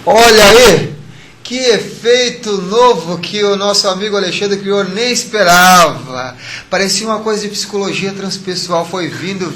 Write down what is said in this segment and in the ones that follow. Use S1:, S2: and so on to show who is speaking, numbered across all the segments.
S1: Olha aí, que efeito novo que o nosso amigo Alexandre criou, nem esperava. Parecia uma coisa de psicologia transpessoal, foi vindo.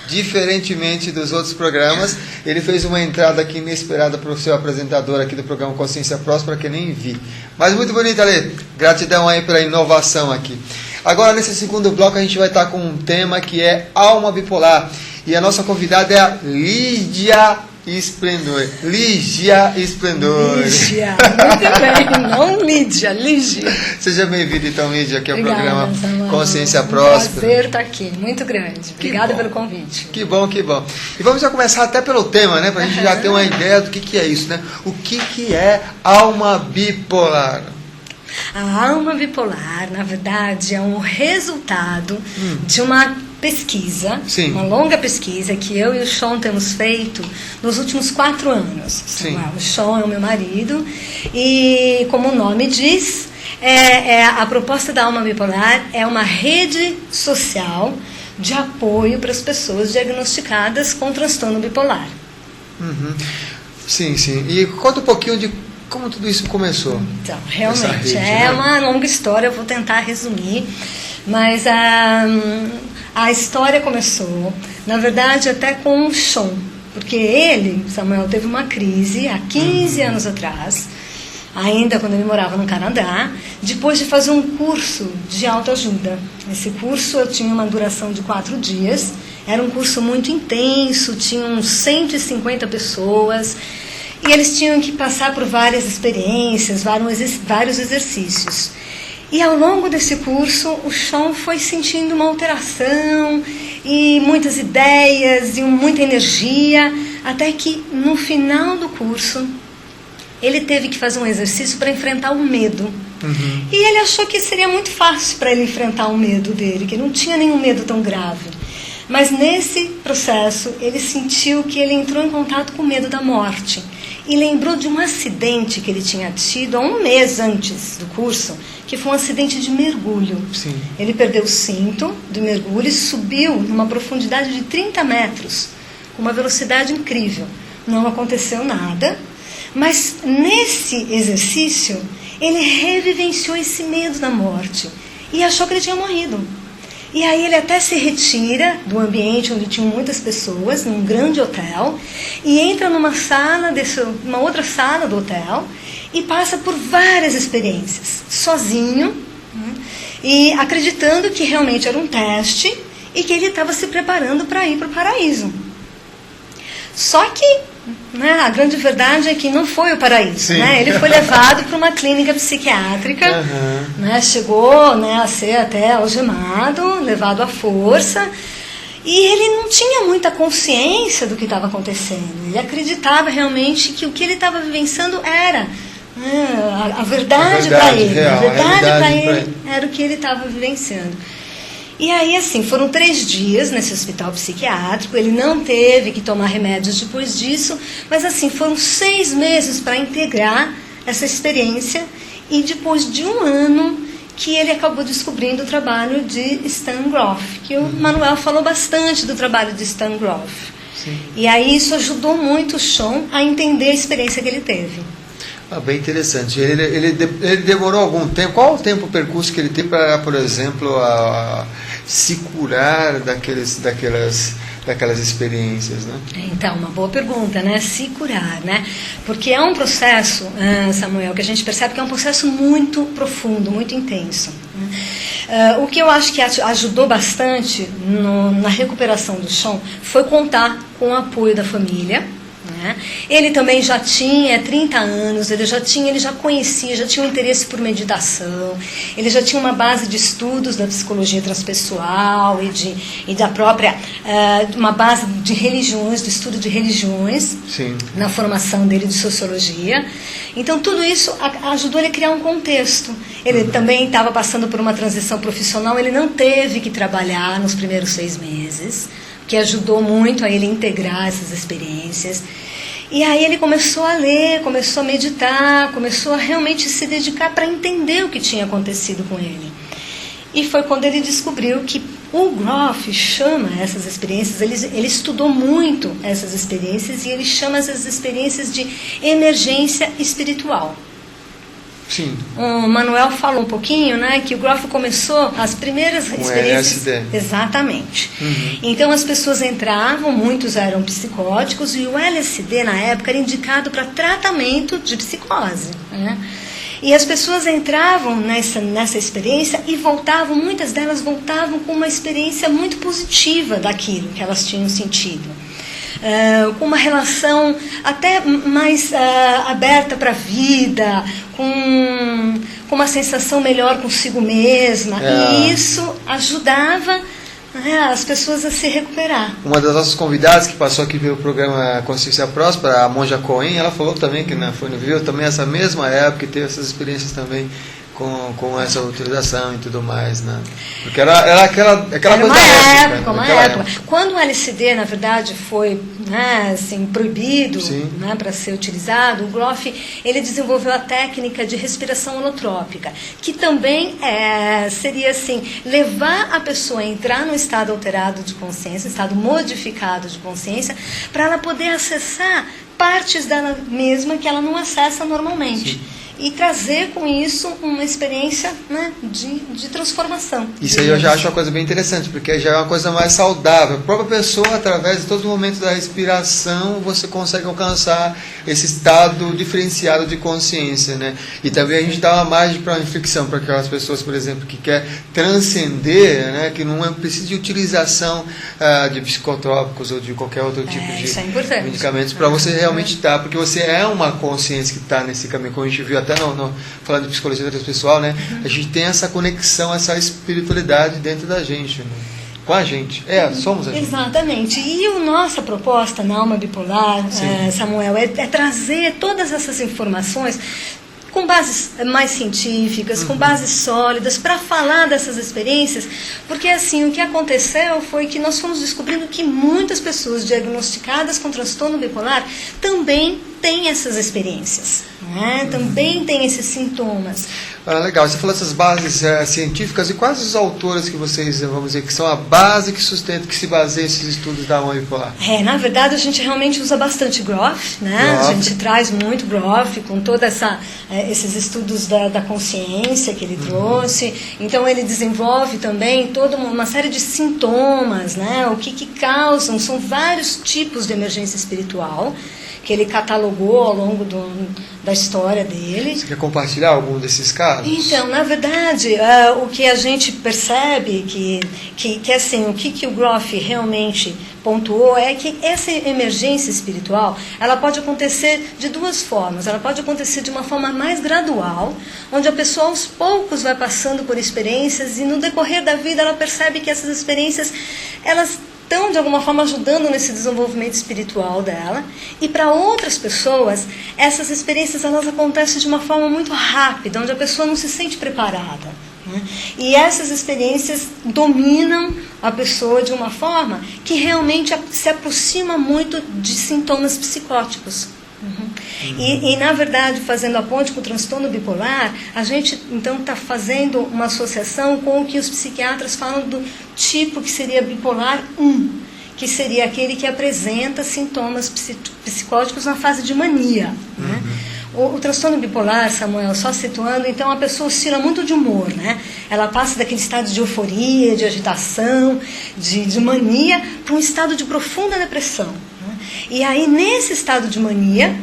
S1: Diferentemente dos outros programas, ele fez uma entrada aqui inesperada para o seu apresentador aqui do programa Consciência Próspera, que eu nem vi. Mas muito bonito, Ale. Gratidão aí pela inovação aqui. Agora, nesse segundo bloco, a gente vai estar com um tema que é alma bipolar. E a nossa convidada é a Lídia Esplendor. Lígia Esplendor.
S2: Lígia, muito bem. Não Lídia, Lígia.
S1: Seja bem-vinda, então, Lídia, aqui ao programa
S2: Samuel.
S1: Consciência Próspera.
S2: Prazer estar aqui, muito grande. Obrigada pelo convite.
S1: Que bom. E vamos já começar até pelo tema, né? Para a gente já ter uma ideia do que é isso, né? O que é alma bipolar?
S2: A alma bipolar, na verdade, é um resultado de uma pesquisa,
S1: Sim.
S2: Uma longa pesquisa que eu e o Sean temos feito nos últimos 4 anos.
S1: Sim.
S2: O Sean é o meu marido e, como o nome diz, a proposta da alma bipolar é uma rede social de apoio para as pessoas diagnosticadas com transtorno bipolar.
S1: Uhum. Sim. E conta um pouquinho de como tudo isso começou.
S2: Então, realmente,
S1: rede,
S2: é
S1: né?
S2: uma longa história, eu vou tentar resumir, mas a história começou, na verdade, até com o Sean, porque ele, Samuel, teve uma crise há 15 anos atrás, ainda quando ele morava no Canadá, depois de fazer um curso de autoajuda. Esse curso tinha uma duração de 4 dias, era um curso muito intenso, tinham 150 pessoas, e eles tinham que passar por várias experiências, vários exercícios. E ao longo desse curso, o Sean foi sentindo uma alteração, e muitas ideias, e muita energia, até que no final do curso, ele teve que fazer um exercício para enfrentar o medo.
S1: Uhum.
S2: E ele achou que seria muito fácil para ele enfrentar o medo dele, que não tinha nenhum medo tão grave. Mas nesse processo, ele sentiu que ele entrou em contato com o medo da morte. E lembrou de um acidente que ele tinha tido há um mês antes do curso, que foi um acidente de mergulho.
S1: Sim.
S2: Ele perdeu o cinto de mergulho e subiu numa profundidade de 30 metros, com uma velocidade incrível. Não aconteceu nada, mas nesse exercício, ele revivenciou esse medo da morte e achou que ele tinha morrido. E aí ele até se retira do ambiente onde tinham muitas pessoas, num grande hotel, e entra numa outra sala do hotel, e passa por várias experiências, sozinho, e acreditando que realmente era um teste, e que ele estava se preparando para ir para o paraíso. Só que a grande verdade é que não foi o paraíso. Ele foi levado para uma clínica psiquiátrica, chegou a ser até algemado, levado à força, e ele não tinha muita consciência do que estava acontecendo. Ele acreditava realmente que o que ele estava vivenciando era a verdade para ele.
S1: Real,
S2: a verdade para ele era o que ele estava vivenciando. E aí, assim, foram 3 dias nesse hospital psiquiátrico, ele não teve que tomar remédios depois disso, mas assim, foram 6 meses para integrar essa experiência, e depois de 1 ano que ele acabou descobrindo o trabalho de Stan Grof, que o Manuel falou bastante do trabalho de Stan Grof.
S1: Sim.
S2: E aí isso ajudou muito o Sean a entender a experiência que ele teve.
S1: Bem interessante. Ele demorou algum tempo? Qual o tempo, o percurso que ele tem para, por exemplo, se curar daquelas experiências, né?
S2: Então, uma boa pergunta, né? Se curar, né? Porque é um processo, Samuel, que a gente percebe que é um processo muito profundo, muito intenso. O que eu acho que ajudou bastante na recuperação do Sean foi contar com o apoio da família. Ele também já tinha 30 anos, ele já conhecia, já tinha um interesse por meditação, ele já tinha uma base de estudos da psicologia transpessoal e da própria, uma base de religiões, de estudo de religiões.
S1: Sim.
S2: Na formação dele de sociologia. Então tudo isso ajudou ele a criar um contexto. Ele também estava passando por uma transição profissional, ele não teve que trabalhar nos primeiros 6 meses, que ajudou muito a ele integrar essas experiências. E aí ele começou a ler, começou a meditar, começou a realmente se dedicar para entender o que tinha acontecido com ele. E foi quando ele descobriu que O Groff chama essas experiências, ele estudou muito essas experiências e ele chama essas experiências de emergência espiritual.
S1: Sim.
S2: O Manuel falou um pouquinho, né, que o Groff começou as primeiras experiências.
S1: LSD.
S2: Exatamente.
S1: Uhum.
S2: Então as pessoas entravam, muitos eram psicóticos, e o LSD na época era indicado para tratamento de psicose, né? E as pessoas entravam nessa experiência e voltavam, muitas delas voltavam com uma experiência muito positiva daquilo que elas tinham sentido. Com uma relação até mais aberta para a vida, com uma sensação melhor consigo mesma. E isso ajudava as pessoas a se recuperar.
S1: Uma das nossas convidadas que passou aqui pelo programa Consciência Próspera, a Monja Cohen, ela falou também que viveu também essa mesma época e teve essas experiências também com essa utilização e tudo mais, né? Porque era aquela coisa
S2: uma época. Quando o LSD, na verdade, foi, né, assim, proibido, né, para ser utilizado, o Groff, ele desenvolveu a técnica de respiração holotrópica, que também seria assim, levar a pessoa a entrar no estado alterado de consciência, estado modificado de consciência, para ela poder acessar partes dela mesma que ela não acessa normalmente. Sim. E trazer com isso uma experiência, né, de transformação.
S1: Isso aí eu já acho uma coisa bem interessante, porque já é uma coisa mais saudável. A própria pessoa, através de todo o momento da respiração, você consegue alcançar esse estado diferenciado de consciência, né? E também a gente dá uma margem para uma reflexão para aquelas pessoas, por exemplo, que quer transcender, né, que não precisa de utilização de psicotrópicos ou de qualquer outro tipo de medicamentos para você realmente estar, porque você é uma consciência que está nesse caminho, como a gente viu até falando de psicologia transpessoal, né? A gente tem essa conexão, essa espiritualidade dentro da gente, né? Com a gente. Somos a gente.
S2: Exatamente. E a nossa proposta na Alma Bipolar, Samuel, é trazer todas essas informações com bases mais científicas, com bases sólidas, para falar dessas experiências, porque assim, o que aconteceu foi que nós fomos descobrindo que muitas pessoas diagnosticadas com transtorno bipolar também têm essas experiências, né? Também têm esses sintomas.
S1: Legal, você falou dessas bases científicas, e quais os autores que vocês, vamos dizer, que são a base que sustenta, que se baseia esses estudos da alma bipolar?
S2: Na verdade, a gente realmente usa bastante Groff, né? A gente traz muito Groff, com todos esses estudos da consciência que ele trouxe. Então, ele desenvolve também toda uma série de sintomas, né? O que causam, são vários tipos de emergência espiritual, que ele catalogou ao longo da história dele.
S1: Você quer compartilhar algum desses casos?
S2: Então, na verdade, o que a gente percebe, que assim, o que o Groff realmente pontuou é que essa emergência espiritual, ela pode acontecer de duas formas. Ela pode acontecer de uma forma mais gradual, onde a pessoa aos poucos vai passando por experiências e no decorrer da vida ela percebe que essas experiências, elas estão de alguma forma ajudando nesse desenvolvimento espiritual dela, e para outras pessoas essas experiências elas acontecem de uma forma muito rápida, onde a pessoa não se sente preparada, né? E essas experiências dominam a pessoa de uma forma que realmente se aproxima muito de sintomas psicóticos. E, na verdade, fazendo a ponte com o transtorno bipolar, a gente, então, está fazendo uma associação com o que os psiquiatras falam do tipo que seria bipolar 1, que seria aquele que apresenta sintomas psicóticos na fase de mania, né? O transtorno bipolar, Samuel, só situando, então a pessoa oscila muito de humor, né? Ela passa daquele estado de euforia, de agitação, de mania, para um estado de profunda depressão, né? E aí, nesse estado de mania,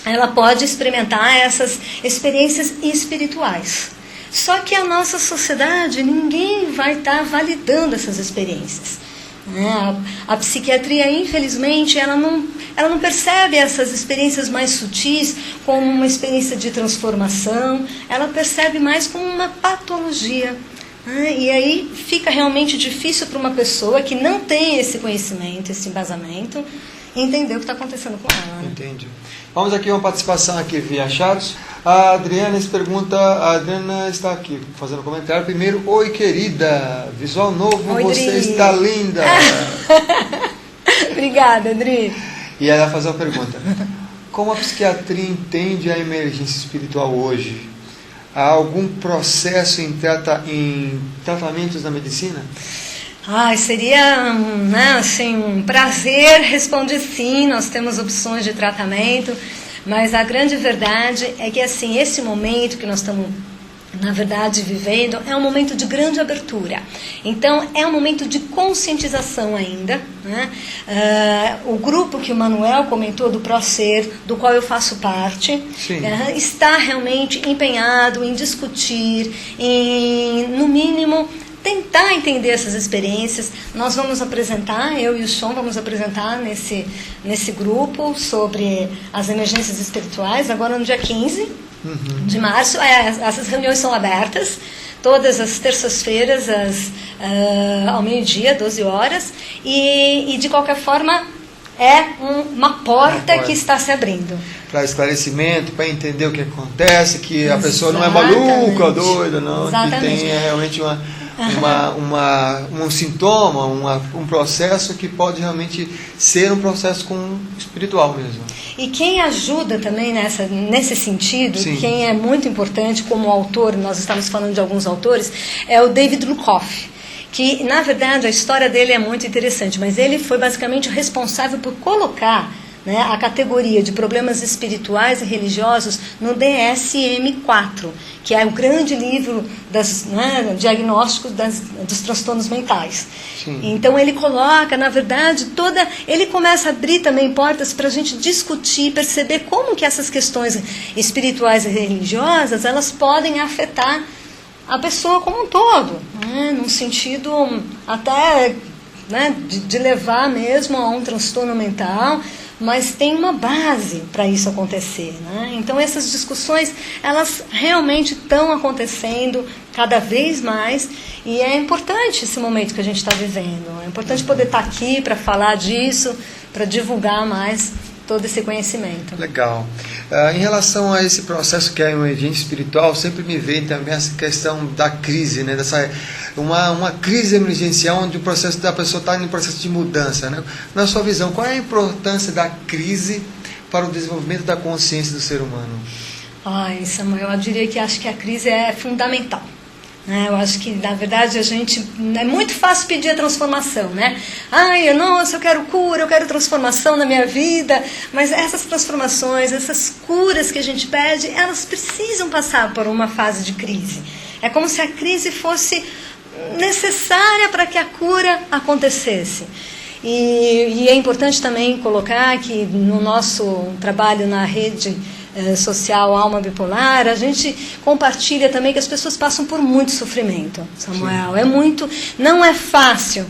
S2: ela pode experimentar essas experiências espirituais. Só que a nossa sociedade, ninguém vai estar validando essas experiências. A psiquiatria, infelizmente, ela não percebe essas experiências mais sutis como uma experiência de transformação, ela percebe mais como uma patologia. E aí fica realmente difícil para uma pessoa que não tem esse conhecimento, esse embasamento, entender o que está acontecendo com ela.
S1: Entendi. Vamos aqui uma participação aqui via chat. A Adriana se pergunta, a Adriana está aqui fazendo um comentário. Primeiro, oi querida, visual novo,
S2: oi,
S1: você
S2: Dri.
S1: está linda.
S2: Obrigada, Adri.
S1: E ela vai fazer uma pergunta. Como a psiquiatria entende a emergência espiritual hoje? Há algum processo em tratamentos da medicina?
S2: Seria assim, um prazer responder sim, nós temos opções de tratamento, mas a grande verdade é que assim, esse momento que nós estamos, na verdade, vivendo, é um momento de grande abertura. Então, é um momento de conscientização ainda, né? O grupo que o Manuel comentou do ProSer, do qual eu faço parte, está realmente empenhado em discutir, em, no mínimo, tentar entender essas experiências. Nós vamos apresentar, eu e o Sean vamos apresentar nesse grupo sobre as emergências espirituais, agora no dia 15 de março. Essas reuniões são abertas, todas as terças-feiras, ao meio-dia, 12 horas, e de qualquer forma é uma porta que está se abrindo.
S1: Para esclarecimento, para entender o que acontece, que a pessoa não é maluca, doida, não, que tem realmente um sintoma, um processo que pode realmente ser um processo espiritual mesmo.
S2: E quem ajuda também nesse sentido, quem é muito importante como autor, nós estamos falando de alguns autores, é o David Lukoff, que na verdade a história dele é muito interessante, mas ele foi basicamente o responsável por colocar a categoria de problemas espirituais e religiosos no DSM-4, que é o grande livro diagnóstico dos transtornos mentais. Sim. Então ele coloca, na verdade, ele começa a abrir também portas para a gente discutir, perceber como que essas questões espirituais e religiosas, elas podem afetar a pessoa como um todo, num sentido até de levar mesmo a um transtorno mental, mas tem uma base para isso acontecer, Então essas discussões, elas realmente estão acontecendo cada vez mais, e é importante esse momento que a gente está vivendo, é importante poder estar aqui para falar disso, para divulgar mais todo esse conhecimento.
S1: Legal. Em relação a esse processo que é a emergência espiritual, sempre me vem também essa questão da crise, uma crise emergencial onde o processo da pessoa está em processo de mudança, Na sua visão, qual é a importância da crise para o desenvolvimento da consciência do ser humano?
S2: Samuel, eu diria que acho que a crise é fundamental. Eu acho que, na verdade, é muito fácil pedir a transformação, eu quero cura, eu quero transformação na minha vida, mas essas transformações, essas curas que a gente pede, elas precisam passar por uma fase de crise. É como se a crise fosse necessária para que a cura acontecesse. E é importante também colocar que no nosso trabalho na rede social Alma Bipolar, a gente compartilha também que as pessoas passam por muito sofrimento, Samuel. Não é fácil,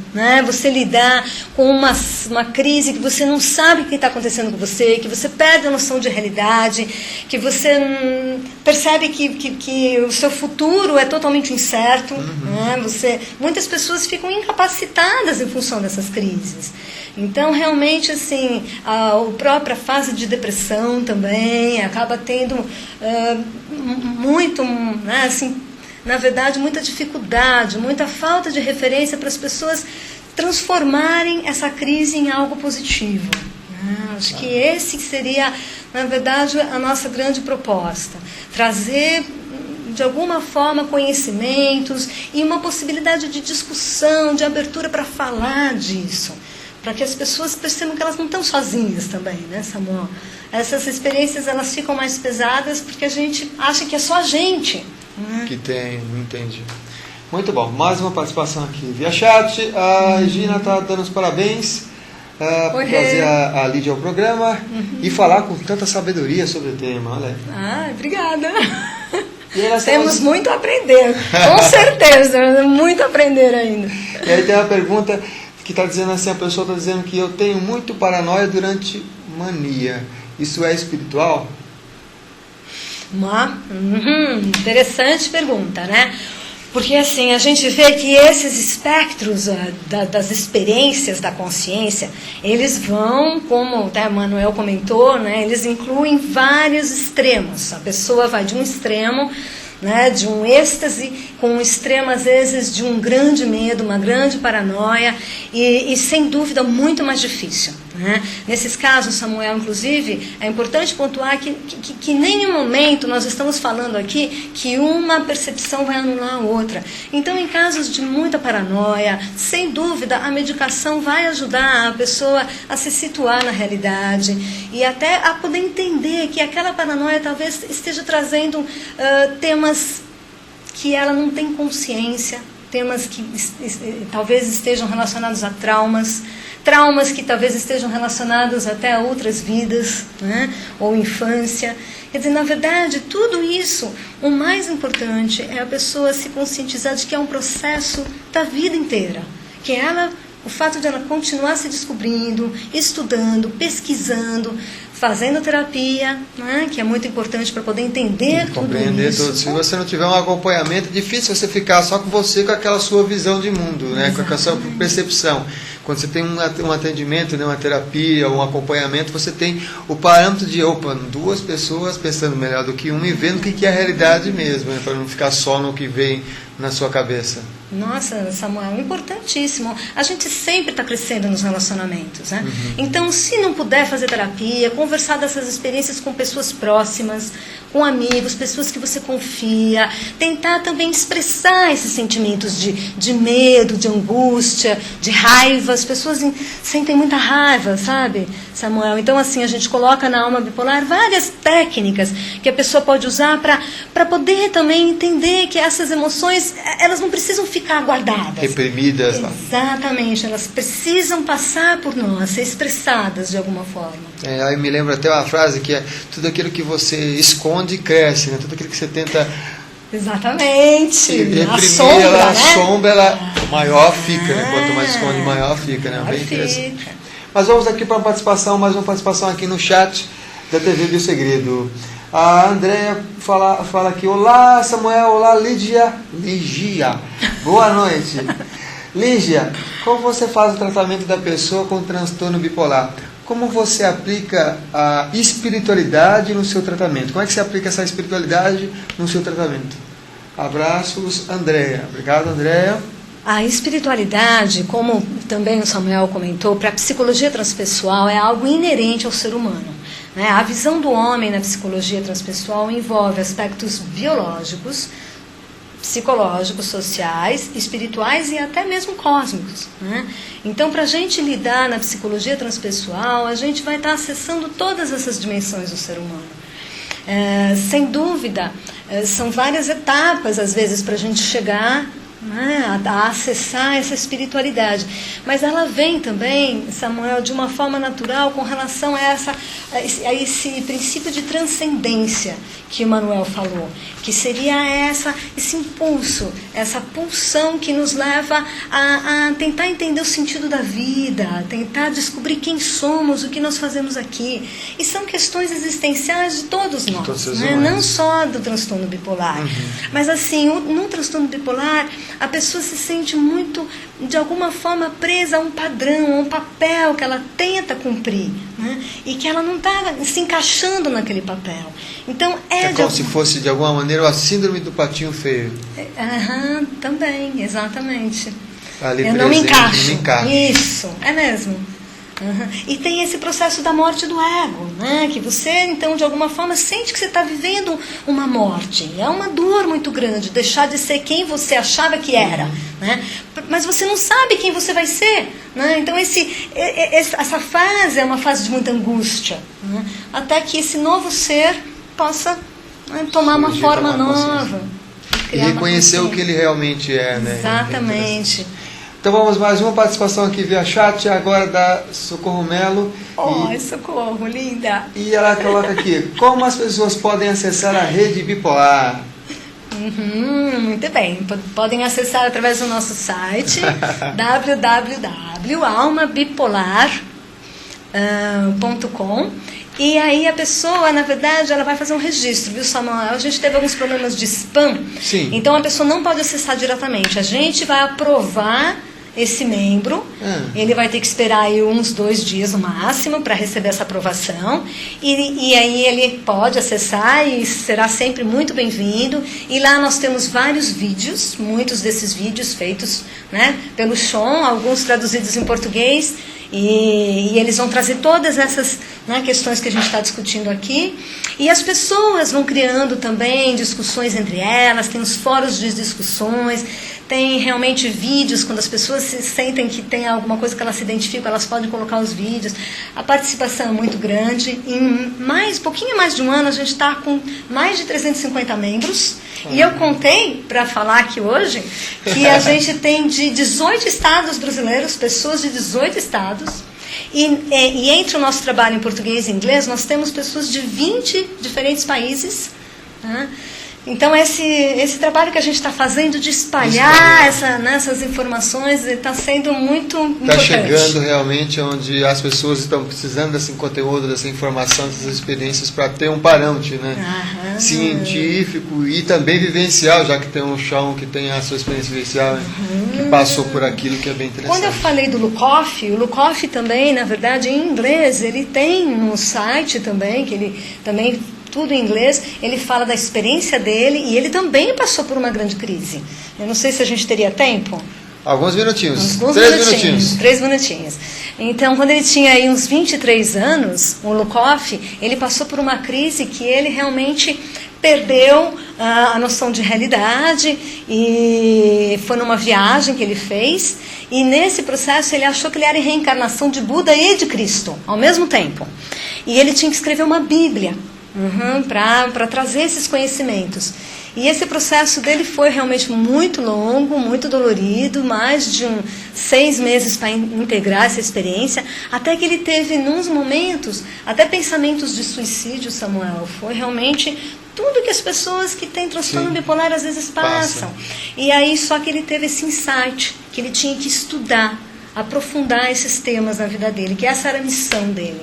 S2: você lidar com uma crise que você não sabe o que está acontecendo com você, que você perde a noção de realidade, que você percebe que o seu futuro é totalmente incerto, muitas pessoas ficam incapacitadas em função dessas crises. Então, realmente, a própria fase de depressão também acaba tendo na verdade, muita dificuldade, muita falta de referência para as pessoas transformarem essa crise em algo positivo. Acho que esse seria, na verdade, a nossa grande proposta. Trazer, de alguma forma, conhecimentos e uma possibilidade de discussão, de abertura para falar disso, para que as pessoas percebam que elas não estão sozinhas também, Samuel? Essas experiências, elas ficam mais pesadas porque a gente acha que é só a gente.
S1: Que tem, entendi. Muito bom, mais uma participação aqui via chat. A Regina está dando os parabéns por trazer a Lídia ao programa e falar com tanta sabedoria sobre o tema. Olha aí.
S2: Obrigada. Temos muito a aprender, com certeza, muito a aprender ainda.
S1: E aí tem uma pergunta que está dizendo assim, a pessoa está dizendo que eu tenho muito paranoia durante mania. Isso é espiritual?
S2: Interessante pergunta, Porque a gente vê que esses espectros das experiências da consciência, eles vão, como o Manuel comentou, eles incluem vários extremos. A pessoa vai de um extremo, de um êxtase, com um extremo, às vezes, de um grande medo, uma grande paranoia, e sem dúvida, muito mais difícil. Né? Nesses casos, Samuel, inclusive, é importante pontuar que em nenhum momento nós estamos falando aqui que uma percepção vai anular a outra. Então, em casos de muita paranoia, sem dúvida, a medicação vai ajudar a pessoa a se situar na realidade e até a poder entender que aquela paranoia talvez esteja trazendo temas que ela não tem consciência, temas que talvez estejam relacionados a traumas que talvez estejam relacionados até a outras vidas, né? Ou infância. Quer dizer, na verdade, tudo isso, o mais importante é a pessoa se conscientizar de que é um processo da vida inteira, que o fato de ela continuar se descobrindo, estudando, pesquisando, fazendo terapia, né, que é muito importante para poder entender tudo
S1: compreender
S2: isso.
S1: Tudo. Se você não tiver um acompanhamento, é difícil você ficar só com você, com aquela sua visão de mundo, né, com aquela sua percepção. Quando você tem um atendimento, né, uma terapia, um acompanhamento, você tem o parâmetro de, duas pessoas pensando melhor do que uma e vendo o que é a realidade mesmo, né, para não ficar só no que vem na sua cabeça.
S2: Nossa, Samuel, importantíssimo. A gente sempre está crescendo nos relacionamentos, né? Então, se não puder fazer terapia, conversar dessas experiências com pessoas próximas, com amigos, pessoas que você confia, tentar também expressar esses sentimentos de medo, de angústia, de raiva. As pessoas sentem muita raiva, sabe, Samuel? Então, assim, a gente coloca na Alma Bipolar várias técnicas que a pessoa pode usar para poder também entender que essas emoções, elas não precisam ficar guardadas.
S1: Reprimidas.
S2: Exatamente, elas precisam passar por nós, ser expressadas de alguma forma.
S1: Aí me lembra até uma frase que é: tudo aquilo que você esconde cresce, né? Tudo aquilo que você tenta...
S2: Exatamente.
S1: Reprimir,
S2: A sombra,
S1: ela,
S2: né?
S1: A sombra, ela maior fica, né? Quanto mais esconde, maior fica, né? Bem interessante. Mas vamos aqui para mais uma participação aqui no chat da TV Bio Segredo. A Andréia fala aqui: olá Samuel, olá Lígia. Boa noite. Lígia, como você faz o tratamento da pessoa com transtorno bipolar? Como você aplica a espiritualidade no seu tratamento? Como é que você aplica essa espiritualidade no seu tratamento? Abraços, Andréia. Obrigado, Andréia.
S2: A espiritualidade, como também o Samuel comentou, para a psicologia transpessoal é algo inerente ao ser humano. Né? A visão do homem na psicologia transpessoal envolve aspectos biológicos, psicológicos, sociais, espirituais e até mesmo cósmicos. Né? Então, para a gente lidar na psicologia transpessoal, a gente vai estar acessando todas essas dimensões do ser humano. Sem dúvida, são várias etapas, às vezes, para a gente chegar, né, a acessar essa espiritualidade. Mas ela vem também, Samuel, de uma forma natural com relação a esse princípio de transcendência que o Manuel falou, que seria esse impulso, essa pulsão que nos leva a tentar entender o sentido da vida, a tentar descobrir quem somos, o que nós fazemos aqui. E são questões existenciais de todos nós, né? Não só do transtorno bipolar. Mas assim, no transtorno bipolar, a pessoa se sente muito, de alguma forma, presa a um padrão, a um papel que ela tenta cumprir, né? E que ela não está se encaixando naquele papel. Então,
S1: é como se fosse, de alguma maneira, a síndrome do patinho feio.
S2: Também, exatamente.
S1: Ali
S2: eu
S1: presente,
S2: não me encaixo.
S1: Não me encaixo.
S2: Isso, é mesmo. E tem esse processo da morte do ego, né? Que você, então, de alguma forma, sente que você está vivendo uma morte. É uma dor muito grande, deixar de ser quem você achava que era, né? Mas você não sabe quem você vai ser, né? Então, essa fase é uma fase de muita angústia, né? Até que esse novo ser possa, né, tomar uma forma nova.
S1: E reconhecer o que ele realmente é, né?
S2: Exatamente.
S1: Então vamos mais uma participação aqui via chat, agora da Socorro Melo.
S2: Socorro, linda!
S1: E ela coloca aqui: como as pessoas podem acessar a rede bipolar?
S2: Muito bem, podem acessar através do nosso site www.almabipolar.com. E aí a pessoa, na verdade, ela vai fazer um registro, viu, Samuel? A gente teve alguns problemas de spam.
S1: Sim.
S2: Então a pessoa não pode acessar diretamente. A gente vai aprovar esse membro, ele vai ter que esperar aí uns 2 dias no máximo para receber essa aprovação, e aí ele pode acessar e será sempre muito bem-vindo. E lá nós temos vários vídeos, muitos desses vídeos feitos, né, pelo Sean, alguns traduzidos em português, E eles vão trazer todas essas, né, questões que a gente está discutindo aqui. E as pessoas vão criando também discussões entre elas, tem os fóruns de discussões, tem realmente vídeos, quando as pessoas se sentem que tem alguma coisa que elas se identificam, elas podem colocar os vídeos. A participação é muito grande. Em pouquinho mais de um ano, a gente está com mais de 350 membros. E eu contei, para falar aqui hoje, que a gente tem de 18 estados brasileiros, pessoas de 18 estados. E entre o nosso trabalho em português e inglês, nós temos pessoas de 20 diferentes países, né? Então, esse trabalho que a gente está fazendo de espalhar essas informações está sendo muito importante.
S1: Está chegando realmente onde as pessoas estão precisando desse conteúdo, dessa informação, dessas experiências para ter um parâmetro, né? Científico e também vivencial, já que tem um chão que tem a sua experiência vivencial, que passou por aquilo, que é bem interessante.
S2: Quando eu falei do Lukoff, o Lukoff também, na verdade, em inglês, ele tem no site também, que ele também... tudo em inglês, ele fala da experiência dele e ele também passou por uma grande crise. Eu não sei se a gente teria tempo.
S1: Alguns minutinhos.
S2: 3 minutinhos. Então, quando ele tinha aí uns 23 anos, o Lukoff, ele passou por uma crise que ele realmente perdeu a noção de realidade e foi numa viagem que ele fez e nesse processo ele achou que ele era a reencarnação de Buda e de Cristo ao mesmo tempo. E ele tinha que escrever uma Bíblia. Para trazer esses conhecimentos. E esse processo dele foi realmente muito longo, muito dolorido, mais de 6 meses para integrar essa experiência, até que ele teve, nos momentos, até pensamentos de suicídio, Samuel. Foi realmente tudo que as pessoas que têm transtorno bipolar às vezes passam. E aí só que ele teve esse insight, que ele tinha que estudar, aprofundar esses temas na vida dele, que essa era a missão dele.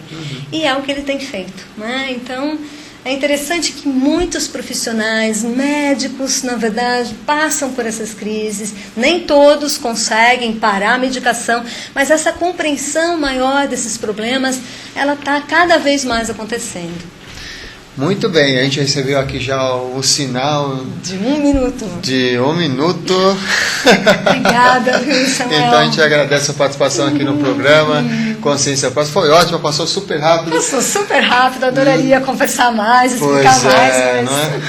S2: E é o que ele tem feito, né? Então, é interessante que muitos profissionais, médicos, na verdade, passam por essas crises. Nem todos conseguem parar a medicação, mas essa compreensão maior desses problemas, ela está cada vez mais acontecendo.
S1: Muito bem, a gente recebeu aqui já o sinal...
S2: De 1 minuto.
S1: De 1 minuto.
S2: Obrigada, Samuel.
S1: Então a gente agradece a participação aqui no programa Consciência Próxima. Foi ótimo, passou super rápido.
S2: Passou super rápido, adoraria conversar mais, explicar mais.
S1: Não é?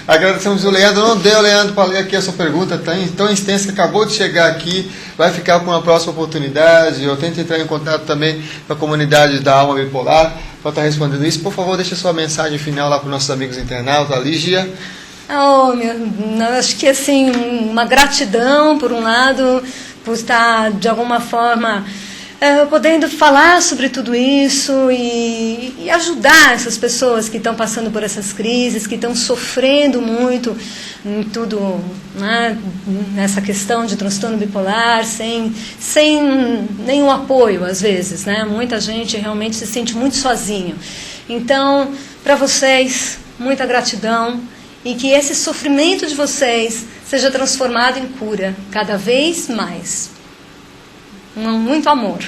S1: Agradecemos o Leandro. Não deu, Leandro, para ler aqui a sua pergunta tão extensa que acabou de chegar aqui. Vai ficar para uma próxima oportunidade. Eu tento entrar em contato também com a comunidade da Alma Bipolar para estar respondendo isso. Por favor, deixe a sua mensagem final lá para os nossos amigos internautas. Lígia.
S2: Acho que assim, uma gratidão, por um lado, por estar de alguma forma podendo falar sobre tudo isso e ajudar essas pessoas que estão passando por essas crises, que estão sofrendo muito em tudo, né, nessa questão de transtorno bipolar, sem nenhum apoio às vezes, né? Muita gente realmente se sente muito sozinho. Então, para vocês, muita gratidão e que esse sofrimento de vocês seja transformado em cura cada vez mais. Muito amor.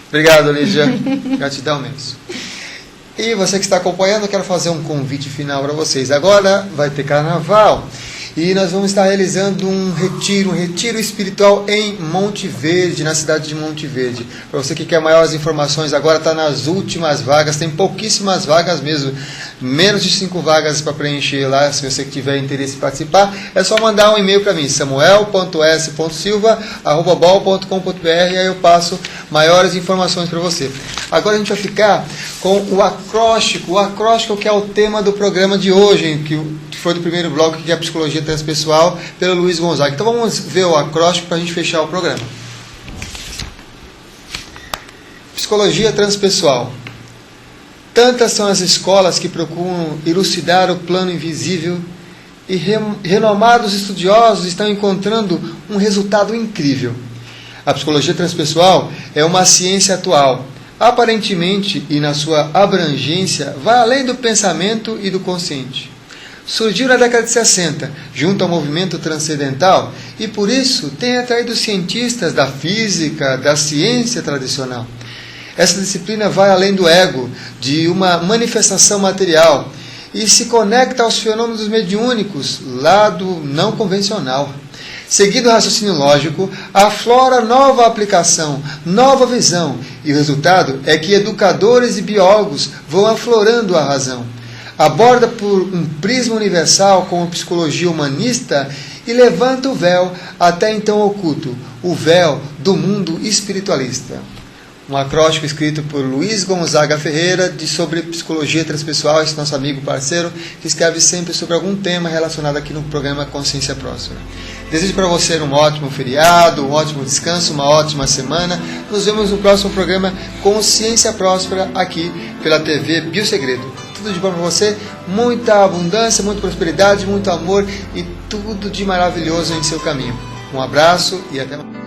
S1: Obrigado, Lígia. Gratidão mesmo. E você que está acompanhando, eu quero fazer um convite final para vocês. Agora vai ter carnaval e nós vamos estar realizando um retiro espiritual em Monte Verde, na cidade de Monte Verde. Para você que quer maiores informações, agora está nas últimas vagas, tem pouquíssimas vagas mesmo, menos de 5 vagas para preencher lá. Se você tiver interesse em participar, é só mandar um e-mail para mim, samuel.s.silva@bol.com.br, e aí eu passo maiores informações para você. Agora a gente vai ficar com o acróstico. O acróstico que é o tema do programa de hoje, hein, que foi do primeiro bloco, que é a Psicologia Transpessoal, pelo Luiz Gonzaga. Então vamos ver o acróstico para a gente fechar o programa. Psicologia Transpessoal. Tantas são as escolas que procuram elucidar o plano invisível e renomados estudiosos estão encontrando um resultado incrível. A psicologia transpessoal é uma ciência atual. Aparentemente e na sua abrangência, vai além do pensamento e do consciente. Surgiu na década de 60, junto ao movimento transcendental, e por isso tem atraído cientistas da física, da ciência tradicional. Essa disciplina vai além do ego, de uma manifestação material, e se conecta aos fenômenos mediúnicos, lado não convencional. Seguindo o raciocínio lógico, aflora nova aplicação, nova visão, e o resultado é que educadores e biólogos vão aflorando a razão. Aborda por um prisma universal como psicologia humanista e levanta o véu até então oculto, o véu do mundo espiritualista. Um acróstico escrito por Luiz Gonzaga Ferreira sobre psicologia transpessoal, esse nosso amigo parceiro, que escreve sempre sobre algum tema relacionado aqui no programa Consciência Próspera. Desejo para você um ótimo feriado, um ótimo descanso, uma ótima semana. Nos vemos no próximo programa Consciência Próspera aqui pela TV Biosegredo. Tudo de bom para você, muita abundância, muita prosperidade, muito amor e tudo de maravilhoso em seu caminho. Um abraço e até mais.